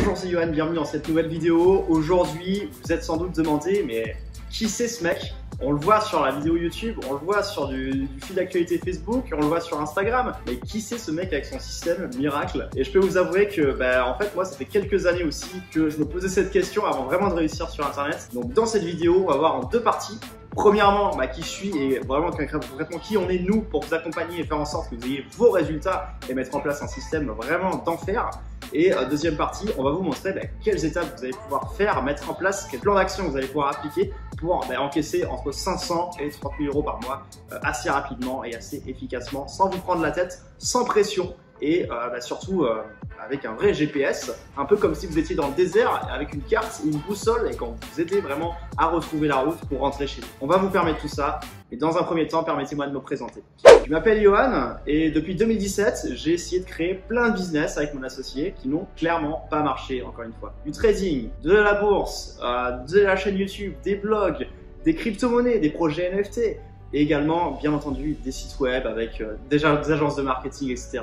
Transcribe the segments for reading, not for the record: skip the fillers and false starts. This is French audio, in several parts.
Bonjour, c'est Johan, bienvenue dans cette nouvelle vidéo. Aujourd'hui, vous êtes sans doute demandé, mais qui c'est ce mec? On le voit sur la vidéo YouTube, on le voit sur du fil d'actualité Facebook, on le voit sur Instagram. Mais qui c'est ce mec avec son système miracle? Et je peux vous avouer que, en fait, moi, ça fait quelques années aussi que je me posais cette question avant vraiment de réussir sur Internet. Donc, dans cette vidéo, on va voir en deux parties. Premièrement, qui je suis et vraiment concrètement qui on est nous pour vous accompagner et faire en sorte que vous ayez vos résultats et mettre en place un système vraiment d'enfer. Et deuxième partie, on va vous montrer quelles étapes vous allez pouvoir faire, mettre en place, quel plan d'action vous allez pouvoir appliquer pour encaisser entre 500 et 30 000 euros par mois assez rapidement et assez efficacement, sans vous prendre la tête, sans pression et surtout avec un vrai GPS, un peu comme si vous étiez dans le désert avec une carte et une boussole et quand vous aidez vraiment à retrouver la route pour rentrer chez vous. On va vous permettre tout ça, mais dans un premier temps, permettez-moi de me présenter. Je m'appelle Johan et depuis 2017, j'ai essayé de créer plein de business avec mon associé qui n'ont clairement pas marché, encore une fois. Du trading, de la bourse, de la chaîne YouTube, des blogs, des crypto-monnaies, des projets NFT et également, bien entendu, des sites web avec des agences de marketing, etc.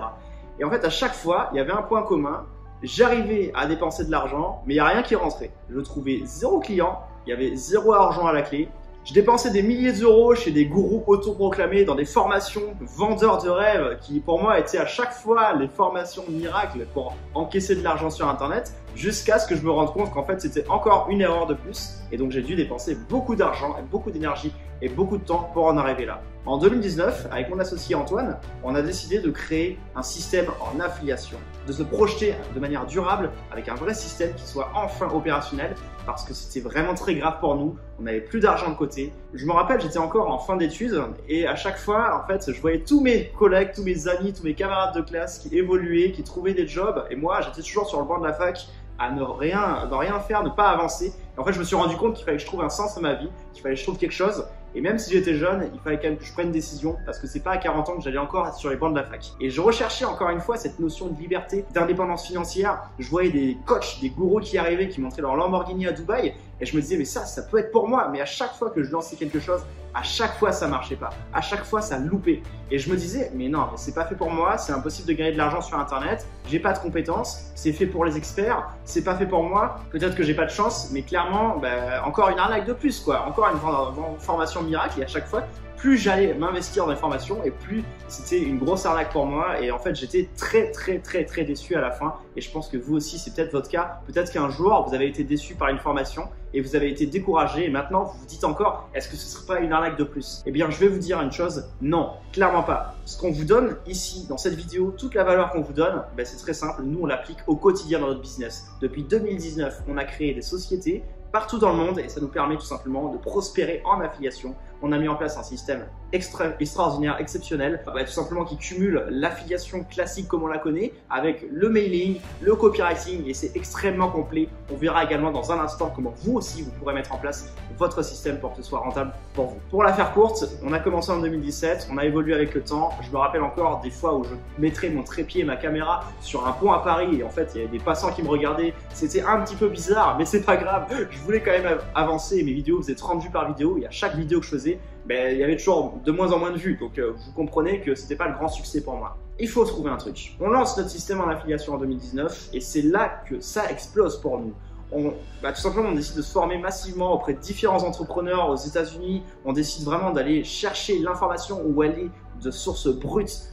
Et en fait, à chaque fois, il y avait un point commun. J'arrivais à dépenser de l'argent, mais il n'y a rien qui rentrait. Je trouvais zéro client, il y avait zéro argent à la clé. Je dépensais des milliers d'euros chez des gourous autoproclamés dans des formations vendeurs de rêves qui, pour moi, étaient à chaque fois les formations miracles pour encaisser de l'argent sur Internet, jusqu'à ce que je me rende compte qu'en fait, c'était encore une erreur de plus. Et donc, j'ai dû dépenser beaucoup d'argent, beaucoup d'énergie et beaucoup de temps pour en arriver là. En 2019, avec mon associé Antoine, on a décidé de créer un système en affiliation, de se projeter de manière durable avec un vrai système qui soit enfin opérationnel parce que c'était vraiment très grave pour nous, on n'avait plus d'argent de côté. Je me rappelle, j'étais encore en fin d'études et à chaque fois, en fait, je voyais tous mes collègues, tous mes amis, tous mes camarades de classe qui évoluaient, qui trouvaient des jobs et moi, j'étais toujours sur le banc de la fac à ne rien faire, ne pas avancer. Et en fait, je me suis rendu compte qu'il fallait que je trouve un sens à ma vie, qu'il fallait que je trouve quelque chose. Et même si j'étais jeune, il fallait quand même que je prenne une décision parce que c'est pas à 40 ans que j'allais encore être sur les bancs de la fac. Et je recherchais encore une fois cette notion de liberté, d'indépendance financière. Je voyais des coachs, des gourous qui arrivaient, qui montraient leur Lamborghini à Dubaï. Et je me disais, mais ça peut être pour moi. Mais à chaque fois que je lançais quelque chose, à chaque fois ça marchait pas. À chaque fois ça loupait. Et je me disais, mais non, c'est pas fait pour moi. C'est impossible de gagner de l'argent sur Internet. J'ai pas de compétences. C'est fait pour les experts. C'est pas fait pour moi. Peut-être que j'ai pas de chance, mais clairement, encore une arnaque de plus, quoi. Encore une formation miracle. Et à chaque fois, plus j'allais m'investir dans les formations et plus c'était une grosse arnaque pour moi. Et en fait, j'étais très déçu à la fin. Et je pense que vous aussi, c'est peut-être votre cas. Peut-être qu'un jour, vous avez été déçu par une formation et vous avez été découragé. Et maintenant, vous vous dites encore, est-ce que ce ne serait pas une arnaque de plus? Eh bien, je vais vous dire une chose. Non, clairement pas. Ce qu'on vous donne ici, dans cette vidéo, toute la valeur qu'on vous donne, c'est très simple. Nous, on l'applique au quotidien dans notre business. Depuis 2019, on a créé des sociétés partout dans le monde et ça nous permet tout simplement de prospérer en affiliation. On a mis en place un système extraordinaire, exceptionnel, tout simplement qui cumule l'affiliation classique comme on la connaît avec le mailing, le copywriting et c'est extrêmement complet. On verra également dans un instant comment vous aussi vous pourrez mettre en place votre système pour que ce soit rentable pour vous. Pour la faire courte, on a commencé en 2017, on a évolué avec le temps. Je me rappelle encore des fois où je mettrais mon trépied et ma caméra sur un pont à Paris et en fait il y avait des passants qui me regardaient. C'était un petit peu bizarre mais c'est pas grave. Je voulais quand même avancer et mes vidéos faisaient 30 vues par vidéo et à chaque vidéo que je faisais, il y avait toujours de moins en moins de vues. Donc vous comprenez que c'était pas le grand succès pour moi. Il faut trouver un truc. On lance notre système en affiliation en 2019 et c'est là que ça explose pour nous. Tout simplement, on décide de se former massivement auprès de différents entrepreneurs aux États-Unis. On décide vraiment d'aller chercher l'information où elle est de sources brutes.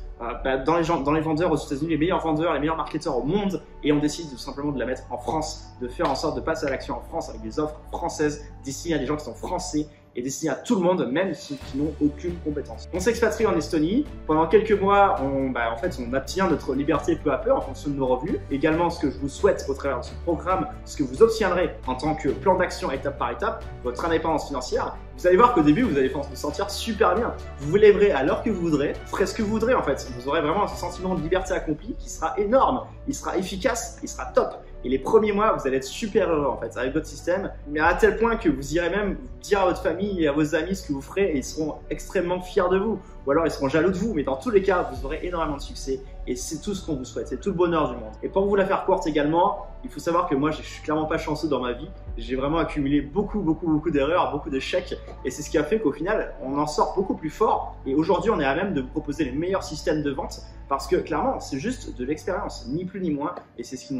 Dans les vendeurs aux États-Unis, les meilleurs vendeurs, les meilleurs marketeurs au monde, et on décide tout simplement de la mettre en France, de faire en sorte de passer à l'action en France avec des offres françaises destinées à des gens qui sont français et destinées à tout le monde, même ceux qui n'ont aucune compétence. On s'expatrie en Estonie. Pendant quelques mois, on obtient notre liberté peu à peu en fonction de nos revenus. Également, ce que je vous souhaite au travers de ce programme, ce que vous obtiendrez en tant que plan d'action étape par étape, votre indépendance financière. Vous allez voir qu'au début, vous allez vous sentir super bien. Vous vous lèverez à l'heure que vous voudrez, ferez ce que vous voudrez en fait. Vous aurez vraiment un sentiment de liberté accomplie qui sera énorme, il sera efficace, il sera top. Et les premiers mois, vous allez être super heureux en fait avec votre système, mais à tel point que vous irez même dire à votre famille et à vos amis ce que vous ferez et ils seront extrêmement fiers de vous. Ou alors ils seront jaloux de vous, mais dans tous les cas, vous aurez énormément de succès et c'est tout ce qu'on vous souhaite, c'est tout le bonheur du monde. Et pour vous la faire courte également, Il faut savoir que moi, je suis clairement pas chanceux dans ma vie. J'ai vraiment accumulé beaucoup d'erreurs, beaucoup d'échecs. Et c'est ce qui a fait qu'au final, on en sort beaucoup plus fort. Et aujourd'hui, on est à même de vous proposer les meilleurs systèmes de vente parce que clairement, c'est juste de l'expérience, ni plus ni moins. Et c'est ce qui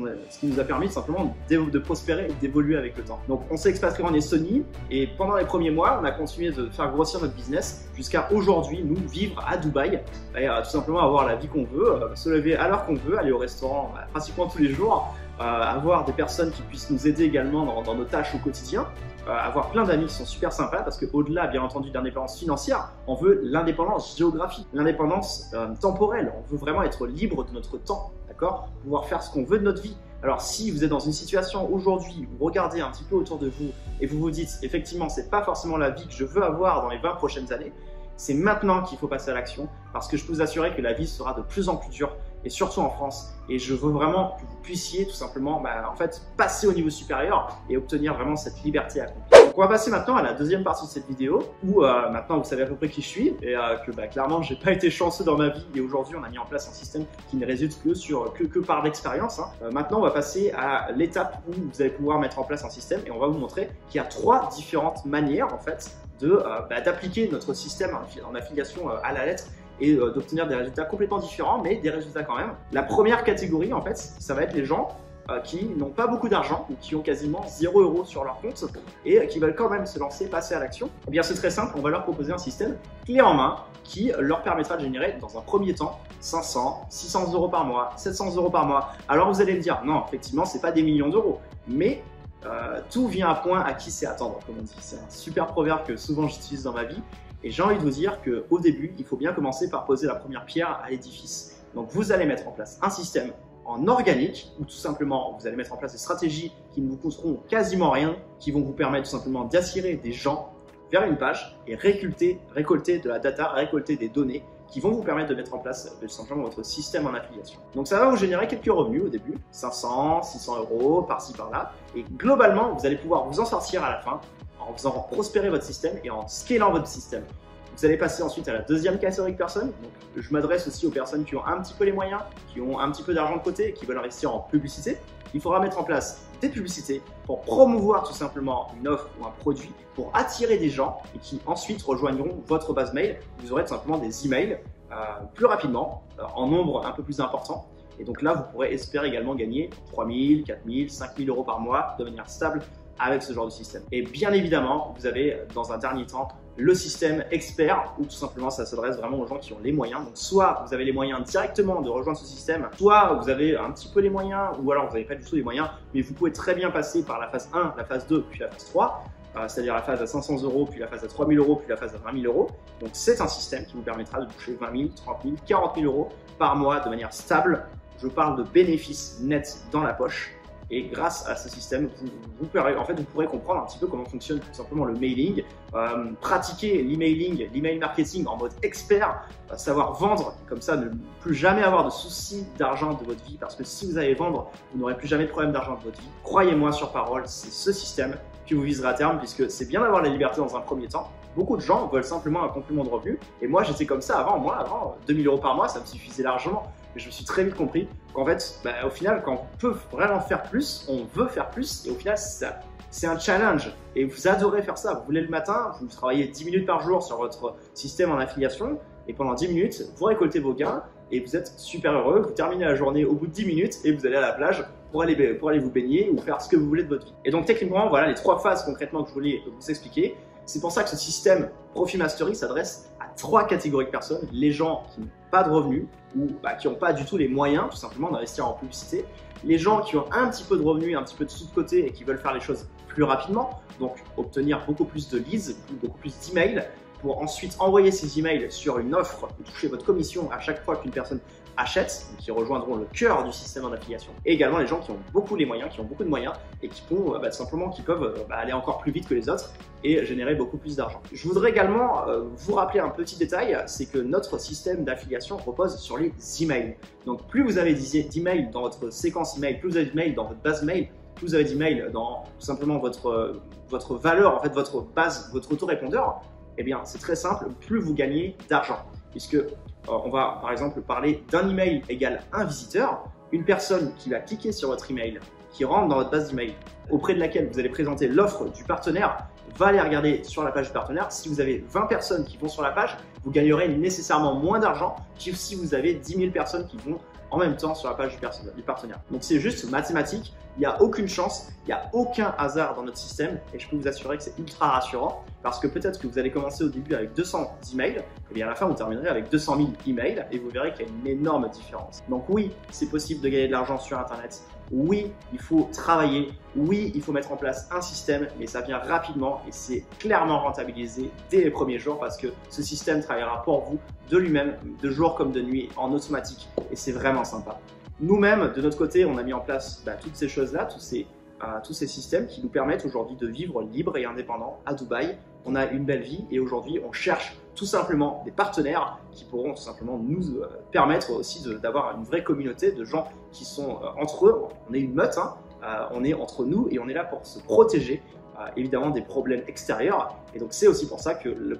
nous a permis simplement de prospérer et d'évoluer avec le temps. Donc, on s'est expatrié en Estonie et pendant les premiers mois, on a continué de faire grossir notre business jusqu'à aujourd'hui, nous vivre à Dubaï et tout simplement avoir la vie qu'on veut, se lever à l'heure qu'on veut, aller au restaurant pratiquement tous les jours. Avoir des personnes qui puissent nous aider également dans nos tâches au quotidien, avoir plein d'amis qui sont super sympas parce qu'au-delà bien entendu de l'indépendance financière, on veut l'indépendance géographique, l'indépendance temporelle, on veut vraiment être libre de notre temps, d'accord, pouvoir faire ce qu'on veut de notre vie. Alors si vous êtes dans une situation aujourd'hui où vous regardez un petit peu autour de vous et vous vous dites effectivement c'est pas forcément la vie que je veux avoir dans les 20 prochaines années, c'est maintenant qu'il faut passer à l'action parce que je peux vous assurer que la vie sera de plus en plus dure et surtout en France. Et je veux vraiment que vous puissiez tout simplement en fait, passer au niveau supérieur et obtenir vraiment cette liberté accomplie. Donc on va passer maintenant à la deuxième partie de cette vidéo où maintenant vous savez à peu près qui je suis et que clairement j'ai pas été chanceux dans ma vie et aujourd'hui on a mis en place un système qui ne résulte que par l'expérience. Maintenant on va passer à l'étape où vous allez pouvoir mettre en place un système et on va vous montrer qu'il y a 3 différentes manières en fait d'appliquer notre système en affiliation à la lettre et d'obtenir des résultats complètement différents, mais des résultats quand même. La première catégorie, en fait, ça va être les gens qui n'ont pas beaucoup d'argent ou qui ont quasiment 0 € sur leur compte et qui veulent quand même se lancer, passer à l'action. Eh bien, c'est très simple, on va leur proposer un système clé en main qui leur permettra de générer dans un premier temps 500, 600 € par mois, 700 € par mois. Alors vous allez me dire, non, effectivement, c'est pas des millions d'euros, mais tout vient à point à qui c'est attendre, comme on dit. C'est un super proverbe que souvent j'utilise dans ma vie. Et j'ai envie de vous dire qu'au début, il faut bien commencer par poser la première pierre à l'édifice. Donc vous allez mettre en place un système en organique, ou tout simplement vous allez mettre en place des stratégies qui ne vous coûteront quasiment rien, qui vont vous permettre tout simplement d'attirer des gens vers une page et récolter de la data, récolter des données qui vont vous permettre de mettre en place tout simplement votre système en affiliation. Donc ça va vous générer quelques revenus au début, 500, 600 € par-ci par-là, et globalement vous allez pouvoir vous en sortir à la fin en faisant prospérer votre système et en scalant votre système. Vous allez passer ensuite à la deuxième catégorie de personnes. Donc, je m'adresse aussi aux personnes qui ont un petit peu les moyens, qui ont un petit peu d'argent de côté et qui veulent investir en publicité. Il faudra mettre en place des publicités pour promouvoir tout simplement une offre ou un produit, pour attirer des gens et qui ensuite rejoindront votre base mail. Vous aurez tout simplement des emails plus rapidement, en nombre un peu plus important. Et donc là, vous pourrez espérer également gagner 3 000, 4 000, 5 000 € par mois de manière stable avec ce genre de système. Et bien évidemment, vous avez dans un dernier temps le système expert où tout simplement ça s'adresse vraiment aux gens qui ont les moyens. Donc soit vous avez les moyens directement de rejoindre ce système, soit vous avez un petit peu les moyens ou alors vous n'avez pas du tout les moyens, mais vous pouvez très bien passer par la phase 1, la phase 2, puis la phase 3. C'est-à-dire la phase à 500 €, puis la phase à 3 000 €, puis la phase à 20 000 €. Donc c'est un système qui vous permettra de toucher 20 000, 30 000, 40 000 € par mois de manière stable. Je parle de bénéfices nets dans la poche. Et grâce à ce système, vous pourrez comprendre un petit peu comment fonctionne tout simplement le mailing, pratiquer l'emailing, l'email marketing en mode expert, savoir vendre, comme ça ne plus jamais avoir de soucis d'argent de votre vie, parce que si vous allez vendre, vous n'aurez plus jamais de problème d'argent de votre vie. Croyez-moi sur parole, c'est ce système qui vous visera à terme, puisque c'est bien d'avoir la liberté dans un premier temps. Beaucoup de gens veulent simplement un complément de revenu, et moi j'étais comme ça avant. Moi, avant 2 000 € par mois, ça me suffisait largement. Et je me suis très vite compris qu'en fait, au final, quand on peut vraiment faire plus, on veut faire plus, et au final, c'est un challenge. Et vous adorez faire ça. Vous voulez le matin, vous travaillez 10 minutes par jour sur votre système en affiliation, et pendant 10 minutes, vous récoltez vos gains, et vous êtes super heureux. Vous terminez la journée au bout de 10 minutes, et vous allez à la plage pour aller vous baigner ou faire ce que vous voulez de votre vie. Et donc techniquement, voilà les 3 phases concrètement que je voulais vous expliquer. C'est pour ça que ce système Profit Mastery s'adresse à 3 catégories de personnes. Les gens qui n'ont pas de revenus ou qui n'ont pas du tout les moyens tout simplement d'investir en publicité. Les gens qui ont un petit peu de revenus, un petit peu de sous de côté et qui veulent faire les choses plus rapidement. Donc obtenir beaucoup plus de leads, beaucoup plus d'emails pour ensuite envoyer ces emails sur une offre et toucher votre commission à chaque fois qu'une personne achètent, qui rejoindront le cœur du système en affiliation. Et également les gens qui ont beaucoup les moyens, qui ont beaucoup de moyens et qui peuvent aller encore plus vite que les autres et générer beaucoup plus d'argent. Je voudrais également vous rappeler un petit détail, c'est que notre système d'affiliation repose sur les emails. Donc plus vous avez d'emails dans votre séquence email, plus vous avez d'emails dans votre base mail, plus vous avez d'emails dans tout simplement votre valeur, en fait votre base, votre autorépondeur, eh bien c'est très simple, plus vous gagnez d'argent. Puisque on va par exemple parler d'un email égale un visiteur, une personne qui va cliquer sur votre email, qui rentrent dans votre base d'email, auprès de laquelle vous allez présenter l'offre du partenaire, va aller regarder sur la page du partenaire. Si vous avez 20 personnes qui vont sur la page, vous gagnerez nécessairement moins d'argent que si vous avez 10 000 personnes qui vont en même temps sur la page du partenaire. Donc c'est juste mathématique, il n'y a aucune chance, il n'y a aucun hasard dans notre système et je peux vous assurer que c'est ultra rassurant parce que peut-être que vous allez commencer au début avec 200 emails et bien à la fin vous terminerez avec 200 000 emails et vous verrez qu'il y a une énorme différence. Donc oui, c'est possible de gagner de l'argent sur Internet. Oui, il faut travailler. Oui, il faut mettre en place un système, mais ça vient rapidement et c'est clairement rentabilisé dès les premiers jours parce que ce système travaillera pour vous de lui-même, de jour comme de nuit, en automatique et c'est vraiment sympa. Nous-mêmes, de notre côté, on a mis en place toutes ces choses-là, tous ces systèmes qui nous permettent aujourd'hui de vivre libre et indépendant à Dubaï. On a une belle vie et aujourd'hui, on cherche tout simplement des partenaires qui pourront tout simplement nous permettre aussi d'avoir une vraie communauté de gens qui sont entre eux. On est une meute, hein, on est entre nous et on est là pour se protéger évidemment des problèmes extérieurs. Et donc c'est aussi pour ça que le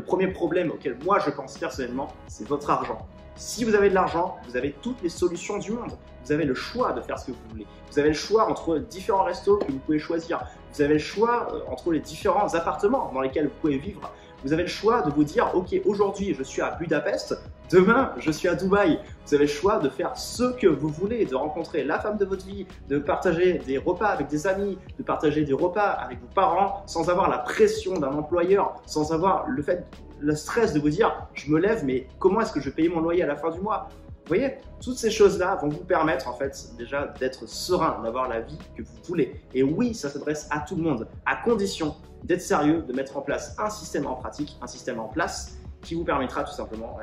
premier problème auquel moi je pense personnellement, c'est votre argent. Si vous avez de l'argent, vous avez toutes les solutions du monde. Vous avez le choix de faire ce que vous voulez. Vous avez le choix entre différents restos que vous pouvez choisir. Vous avez le choix entre les différents appartements dans lesquels vous pouvez vivre. Vous avez le choix de vous dire, ok, aujourd'hui je suis à Budapest, demain je suis à Dubaï. Vous avez le choix de faire ce que vous voulez, de rencontrer la femme de votre vie, de partager des repas avec des amis, de partager des repas avec vos parents sans avoir la pression d'un employeur, sans avoir le stress de vous dire, je me lève, mais comment est-ce que je vais payer mon loyer à la fin du mois? Vous voyez, toutes ces choses-là vont vous permettre en fait déjà d'être serein, d'avoir la vie que vous voulez. Et oui, ça s'adresse à tout le monde, à condition d'être sérieux, de mettre en place un système en pratique, un système en place qui vous permettra tout simplement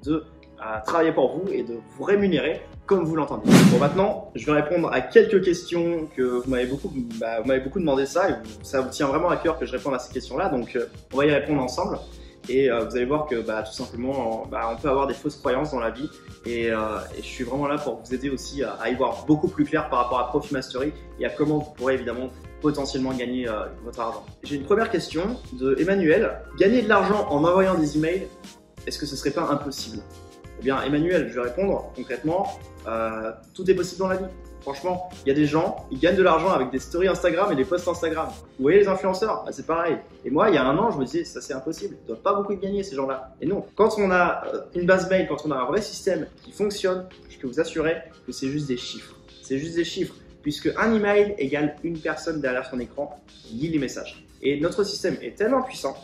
de travailler pour vous et de vous rémunérer comme vous l'entendez. Bon, maintenant, je vais répondre à quelques questions que vous m'avez beaucoup demandé ça et ça vous tient vraiment à cœur que je réponde à ces questions-là. Donc, on va y répondre ensemble. Et vous allez voir que tout simplement, on peut avoir des fausses croyances dans la vie et je suis vraiment là pour vous aider aussi à y voir beaucoup plus clair par rapport à Profit Mastery et à comment vous pourrez évidemment potentiellement gagner votre argent. J'ai une première question de Emmanuel. Gagner de l'argent en envoyant des emails, est-ce que ce serait pas impossible? Eh bien Emmanuel, je vais répondre concrètement, tout est possible dans la vie. Franchement, il y a des gens, ils gagnent de l'argent avec des stories Instagram et des posts Instagram. Vous voyez les influenceurs, c'est pareil. Et moi, il y a un an, je me disais, ça c'est impossible, ils ne doivent pas beaucoup gagner ces gens-là. Et non, quand on a une base mail, quand on a un vrai système qui fonctionne, je peux vous assurer que c'est juste des chiffres. C'est juste des chiffres, puisque un email égale une personne derrière son écran qui lit les messages. Et notre système est tellement puissant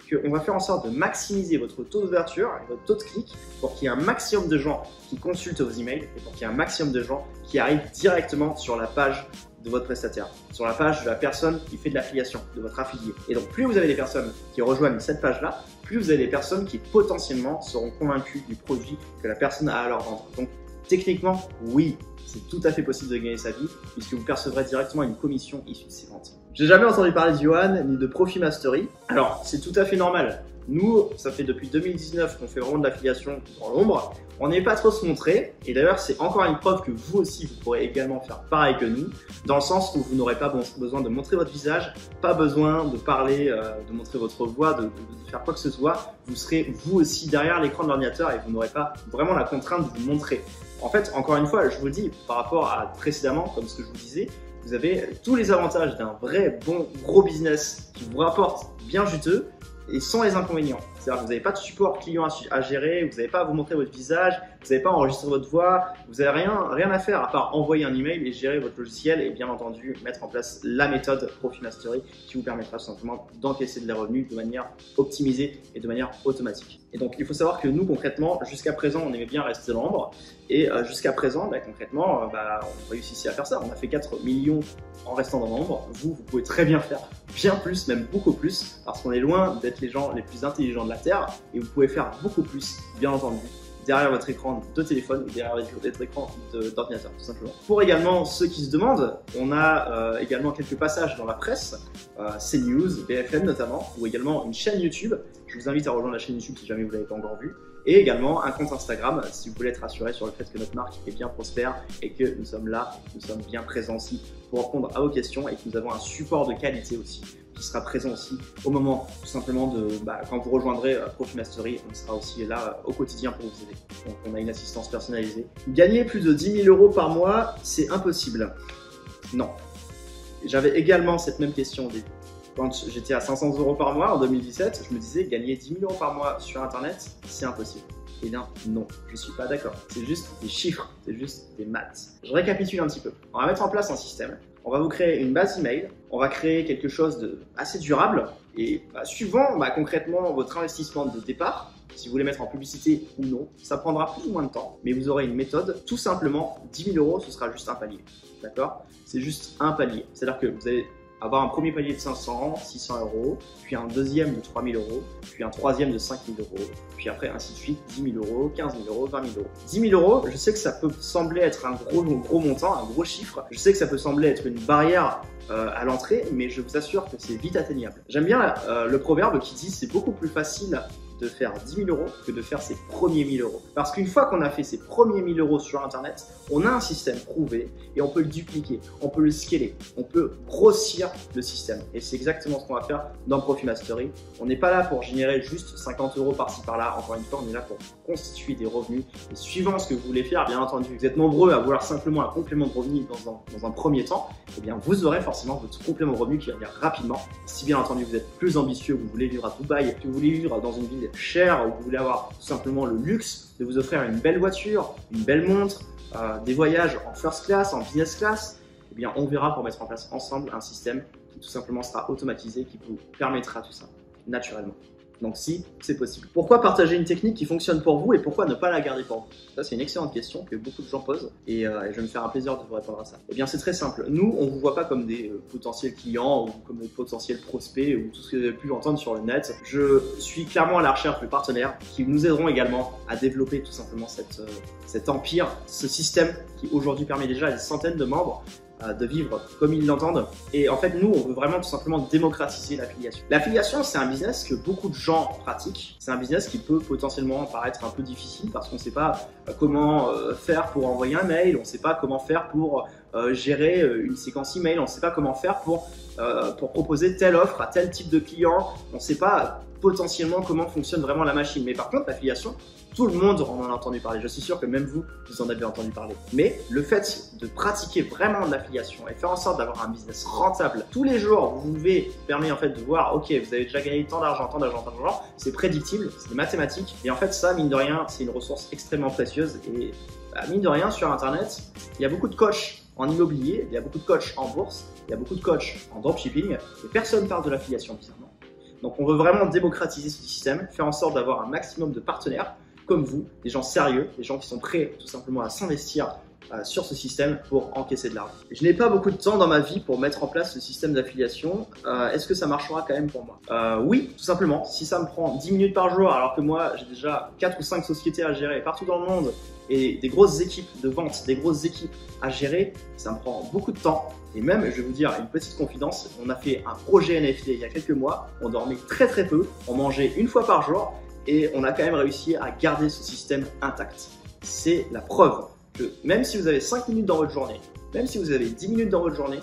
qu'on va faire en sorte de maximiser votre taux d'ouverture et votre taux de clic pour qu'il y ait un maximum de gens qui consultent vos emails et pour qu'il y ait un maximum de gens qui arrivent directement sur la page de votre prestataire, sur la page de la personne qui fait de l'affiliation, de votre affilié. Et donc plus vous avez des personnes qui rejoignent cette page-là, plus vous avez des personnes qui potentiellement seront convaincues du produit que la personne a à leur vendre. Donc techniquement, oui, c'est tout à fait possible de gagner sa vie puisque vous percevrez directement une commission issue de ces ventes. J'ai jamais entendu parler de Johan ni de Profit Mastery. Alors, c'est tout à fait normal. Nous, ça fait depuis 2019 qu'on fait vraiment de l'affiliation dans l'ombre. On n'est pas trop se montrer. Et d'ailleurs, c'est encore une preuve que vous aussi, vous pourrez également faire pareil que nous, dans le sens où vous n'aurez pas besoin de montrer votre visage, pas besoin de parler, de montrer votre voix, de faire quoi que ce soit. Vous serez vous aussi derrière l'écran de l'ordinateur et vous n'aurez pas vraiment la contrainte de vous montrer. En fait, encore une fois, je vous le dis, par rapport à précédemment, comme ce que je vous disais, vous avez tous les avantages d'un vrai bon gros business qui vous rapporte bien juteux et sans les inconvénients. C'est-à-dire que vous n'avez pas de support client à gérer, vous n'avez pas à vous montrer votre visage, vous n'avez pas à enregistrer votre voix, vous n'avez rien à faire à part envoyer un email et gérer votre logiciel et bien entendu mettre en place la méthode Profit Mastery qui vous permettra tout simplement d'encaisser de les revenus de manière optimisée et de manière automatique. Et donc il faut savoir que nous concrètement, jusqu'à présent on aimait bien rester dans l'ombre et jusqu'à présent concrètement on réussissait à faire ça. On a fait 4 millions en restant dans l'ombre. Vous pouvez très bien faire bien plus, même beaucoup plus, parce qu'on est loin d'être les gens les plus intelligents de la Terre et vous pouvez faire beaucoup plus, bien entendu, derrière votre écran de téléphone ou derrière votre écran d'ordinateur, tout simplement. Pour également ceux qui se demandent, on a également quelques passages dans la presse, CNews, BFM notamment, ou également une chaîne YouTube. Je vous invite à rejoindre la chaîne YouTube si jamais vous ne l'avez pas encore vue. Et également un compte Instagram si vous voulez être rassuré sur le fait que notre marque est bien prospère et que nous sommes là, nous sommes bien présents aussi pour répondre à vos questions et que nous avons un support de qualité aussi qui sera présent aussi au moment tout simplement de quand vous rejoindrez Profit Mastery, on sera aussi là au quotidien pour vous aider. Donc on a une assistance personnalisée. Gagner plus de 10 000 € par mois, c'est impossible. Non. J'avais également cette même question au début. Quand j'étais à 500 € par mois en 2017, je me disais gagner 10 000 € par mois sur Internet, c'est impossible. Eh bien non, je ne suis pas d'accord. C'est juste des chiffres, c'est juste des maths. Je récapitule un petit peu. On va mettre en place un système. On va vous créer une base email. On va créer quelque chose de assez durable. Et suivant concrètement votre investissement de départ, si vous voulez mettre en publicité ou non, ça prendra plus ou moins de temps. Mais vous aurez une méthode. Tout simplement, 10 000 €, ce sera juste un palier. D'accord? C'est juste un palier. C'est-à-dire que vous allez avoir un premier palier de 500, 600 €, puis un deuxième de 3 000 €, puis un troisième de 5 000 €, puis après ainsi de suite, 10 000 €, 15 000 €, 20 000 €. 10 000 €, je sais que ça peut sembler être un gros montant, un gros chiffre. Je sais que ça peut sembler être une barrière à l'entrée, mais je vous assure que c'est vite atteignable. J'aime bien le proverbe qui dit c'est beaucoup plus facile de faire 10 000 € que de faire ses premiers 1 000 €. Parce qu'une fois qu'on a fait ses premiers 1 000 € sur Internet, on a un système prouvé et on peut le dupliquer, on peut le scaler, on peut grossir le système. Et c'est exactement ce qu'on va faire dans Profimastery. On n'est pas là pour générer juste 50 € par-ci par-là. Encore une fois, on est là pour constituer des revenus. Et suivant ce que vous voulez faire, bien entendu, vous êtes nombreux à vouloir simplement un complément de revenu dans un premier temps, eh bien vous aurez forcément votre complément de revenu qui va venir rapidement. Si bien entendu vous êtes plus ambitieux, vous voulez vivre à Dubaï, que vous voulez vivre dans une ville chère, ou vous voulez avoir tout simplement le luxe de vous offrir une belle voiture, une belle montre, des voyages en first class, en business class, eh bien on verra pour mettre en place ensemble un système qui tout simplement sera automatisé, qui vous permettra tout ça naturellement. Donc si, c'est possible. Pourquoi partager une technique qui fonctionne pour vous et pourquoi ne pas la garder pour vous? Ça, c'est une excellente question que beaucoup de gens posent et je vais me faire un plaisir de vous répondre à ça. Eh bien, c'est très simple. Nous, on ne vous voit pas comme des potentiels clients ou comme des potentiels prospects ou tout ce que vous avez pu entendre sur le net. Je suis clairement à la recherche de partenaires qui nous aideront également à développer tout simplement cet empire, ce système qui aujourd'hui permet déjà à des centaines de membres de vivre comme ils l'entendent. Et en fait, nous, on veut vraiment tout simplement démocratiser l'affiliation. L'affiliation, c'est un business que beaucoup de gens pratiquent. C'est un business qui peut potentiellement paraître un peu difficile parce qu'on ne sait pas comment faire pour envoyer un mail, on ne sait pas comment faire pour gérer une séquence email, on ne sait pas comment faire pour proposer telle offre à tel type de client, on ne sait pas potentiellement comment fonctionne vraiment la machine. Mais par contre, l'affiliation, tout le monde en a entendu parler. Je suis sûr que même vous en avez entendu parler. Mais le fait de pratiquer vraiment de l'affiliation et faire en sorte d'avoir un business rentable tous les jours, vous pouvez permettre en fait de voir, ok, vous avez déjà gagné tant d'argent, c'est prédictible, c'est des mathématiques. Et en fait, ça, mine de rien, c'est une ressource extrêmement précieuse. Et mine de rien, sur Internet, il y a beaucoup de coachs en immobilier, il y a beaucoup de coachs en bourse, il y a beaucoup de coachs en dropshipping, et personne parle de l'affiliation, bizarrement. Donc, on veut vraiment démocratiser ce système, faire en sorte d'avoir un maximum de partenaires comme vous, des gens sérieux, des gens qui sont prêts tout simplement à s'investir sur ce système pour encaisser de l'argent. Je n'ai pas beaucoup de temps dans ma vie pour mettre en place ce système d'affiliation. Est-ce que ça marchera quand même pour moi? Oui, tout simplement. Si ça me prend 10 minutes par jour, alors que moi j'ai déjà 4 ou 5 sociétés à gérer partout dans le monde et des grosses équipes de vente, des grosses équipes à gérer, ça me prend beaucoup de temps. Et même, je vais vous dire une petite confidence, on a fait un projet NFT il y a quelques mois, on dormait très peu, on mangeait une fois par jour et on a quand même réussi à garder ce système intact. C'est la preuve que même si vous avez 5 minutes dans votre journée, même si vous avez 10 minutes dans votre journée,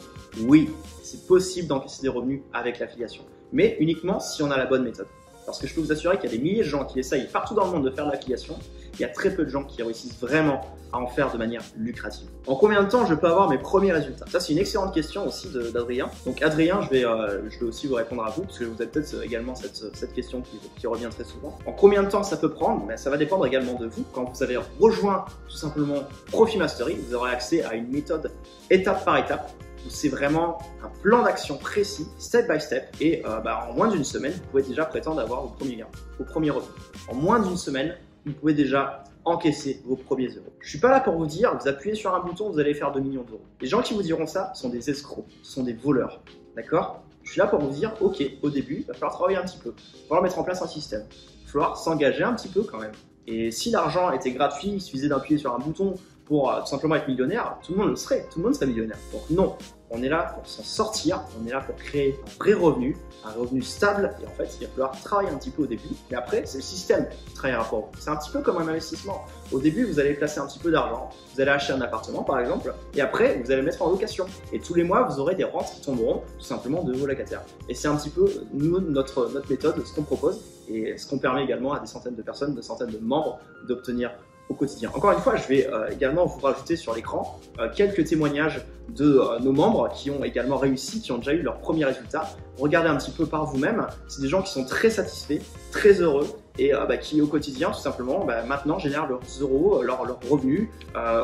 oui, c'est possible d'encaisser des revenus avec l'affiliation. Mais uniquement si on a la bonne méthode. Parce que je peux vous assurer qu'il y a des milliers de gens qui essayent partout dans le monde de faire de l'affiliation. Il y a très peu de gens qui réussissent vraiment à en faire de manière lucrative. En combien de temps je peux avoir mes premiers résultats? Ça, c'est une excellente question aussi d'Adrien. Donc Adrien, je vais aussi vous répondre à vous, parce que vous avez peut-être également cette question qui revient très souvent. En combien de temps ça peut prendre? Ça va dépendre également de vous. Quand vous avez rejoint tout simplement Profimastery, vous aurez accès à une méthode étape par étape, où c'est vraiment un plan d'action précis, step by step, et en moins d'une semaine, vous pouvez déjà prétendre avoir vos premiers gains, vos premiers revenus. En moins d'une semaine, vous pouvez déjà encaisser vos premiers euros. Je suis pas là pour vous dire, vous appuyez sur un bouton, vous allez faire 2 millions d'euros. Les gens qui vous diront ça sont des escrocs, sont des voleurs, d'accord? Je suis là pour vous dire, ok, au début, il va falloir travailler un petit peu, il va falloir mettre en place un système, il va falloir s'engager un petit peu quand même. Et si l'argent était gratuit, il suffisait d'appuyer sur un bouton pour tout simplement être millionnaire, tout le monde le serait, tout le monde serait millionnaire. Donc non, on est là pour s'en sortir, on est là pour créer un vrai revenu, un revenu stable, et en fait, il va falloir travailler un petit peu au début, mais après, c'est le système qui travaillera pour vous. C'est un petit peu comme un investissement. Au début, vous allez placer un petit peu d'argent, vous allez acheter un appartement par exemple, et après, vous allez le mettre en location. Et tous les mois, vous aurez des rentes qui tomberont tout simplement de vos locataires. Et c'est un petit peu notre méthode, ce qu'on propose, et ce qu'on permet également à des centaines de personnes, de centaines de membres d'obtenir au quotidien. Encore une fois, je vais également vous rajouter sur l'écran quelques témoignages de nos membres qui ont également réussi, qui ont déjà eu leurs premiers résultats. Regardez un petit peu par vous-même, c'est des gens qui sont très satisfaits, très heureux et qui au quotidien tout simplement maintenant génèrent leurs euros, leurs revenus,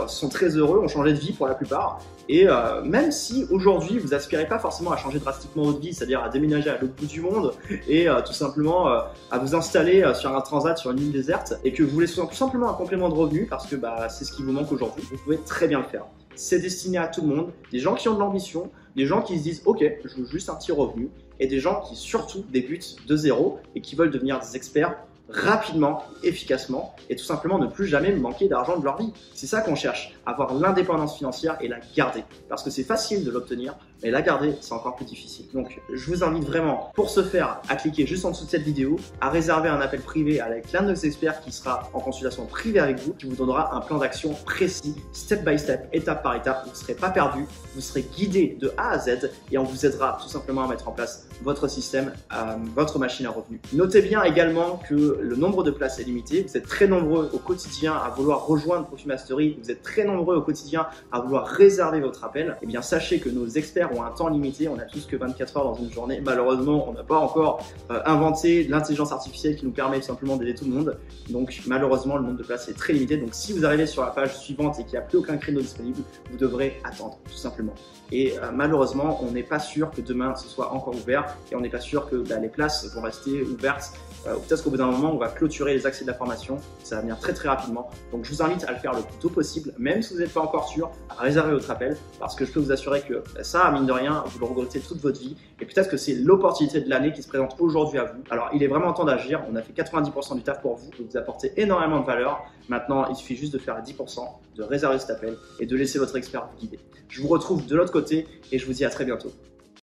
sont très heureux, ont changé de vie pour la plupart. Et même si aujourd'hui vous aspirez pas forcément à changer drastiquement votre vie, c'est-à-dire à déménager à l'autre bout du monde et tout simplement à vous installer sur un transat sur une île déserte et que vous voulez tout simplement un complément de revenus parce que c'est ce qui vous manque aujourd'hui, vous pouvez très bien le faire. C'est destiné à tout le monde, des gens qui ont de l'ambition, des gens qui se disent ok, je veux juste un petit revenu et des gens qui surtout débutent de zéro et qui veulent devenir des experts rapidement, efficacement et tout simplement ne plus jamais manquer d'argent de leur vie. C'est ça qu'on cherche, avoir l'indépendance financière et la garder. Parce que c'est facile de l'obtenir, mais la garder, c'est encore plus difficile. Donc, je vous invite vraiment, pour ce faire, à cliquer juste en dessous de cette vidéo, à réserver un appel privé avec l'un de nos experts qui sera en consultation privée avec vous, qui vous donnera un plan d'action précis, step by step, étape par étape. Vous ne serez pas perdu, vous serez guidé de A à Z et on vous aidera tout simplement à mettre en place votre système, votre machine à revenus. Notez bien également que le nombre de places est limité. Vous êtes très nombreux au quotidien à vouloir rejoindre Profimastery. Vous êtes très nombreux au quotidien à vouloir réserver votre appel. Eh bien, sachez que nos experts ont un temps limité. On n'a tous que 24 heures dans une journée. Malheureusement, on n'a pas encore inventé l'intelligence artificielle qui nous permet simplement d'aider tout le monde. Donc, malheureusement, le nombre de places est très limité. Donc, si vous arrivez sur la page suivante et qu'il n'y a plus aucun créneau disponible, vous devrez attendre, tout simplement. Et malheureusement, on n'est pas sûr que demain ce soit encore ouvert et on n'est pas sûr que les places vont rester ouvertes. Peut-être qu'au bout d'un moment, on va clôturer les accès de la formation. Ça va venir très très rapidement. Donc je vous invite à le faire le plus tôt possible, même si vous n'êtes pas encore sûr, à réserver votre appel parce que je peux vous assurer que ça, mine de rien, vous le regrettez toute votre vie. Et peut-être que c'est l'opportunité de l'année qui se présente aujourd'hui à vous. Alors il est vraiment temps d'agir. On a fait 90% du taf pour vous. Vous apportez énormément de valeur. Maintenant, il suffit juste de faire 10%, de réserver cet appel et de laisser votre expert vous guider. Je vous retrouve de l'autre côté et je vous dis à très bientôt.